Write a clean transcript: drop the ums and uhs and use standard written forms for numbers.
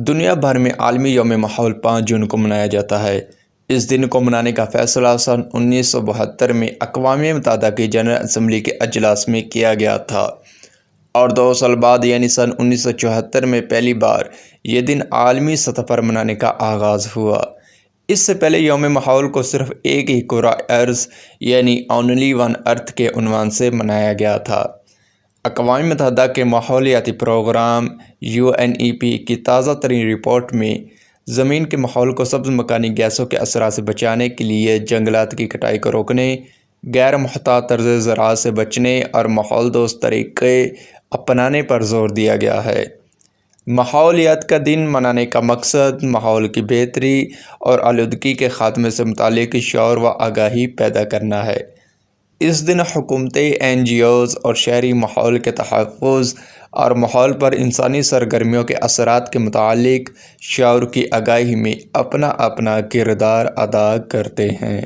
دنیا بھر میں عالمی یوم ماحول 5 جون کو منایا جاتا ہے۔ اس دن کو منانے کا فیصلہ سن 1972 میں اقوام متحدہ کی جنرل اسمبلی کے اجلاس میں کیا گیا تھا اور 2 سال بعد یعنی سن 1974 میں پہلی بار یہ دن عالمی سطح پر منانے کا آغاز ہوا۔ اس سے پہلے یوم ماحول کو صرف ایک ہی کرۂ ارض یعنی اونلی ون ارتھ کے عنوان سے منایا گیا تھا۔ اقوام متحدہ کے ماحولیاتی پروگرام UNEP کی تازہ ترین رپورٹ میں زمین کے ماحول کو سبز مکانی گیسوں کے اثرات سے بچانے کے لیے جنگلات کی کٹائی کو روکنے، غیر محتاط طرز زراعت سے بچنے اور ماحول دوست طریقے اپنانے پر زور دیا گیا ہے۔ ماحولیات کا دن منانے کا مقصد ماحول کی بہتری اور آلودگی کے خاتمے سے متعلق شعور و آگاہی پیدا کرنا ہے۔ اس دن حکومتیں، NGOز اور شہری ماحول کے تحفظ اور ماحول پر انسانی سرگرمیوں کے اثرات کے متعلق شعور کی آگاہی میں اپنا کردار ادا کرتے ہیں۔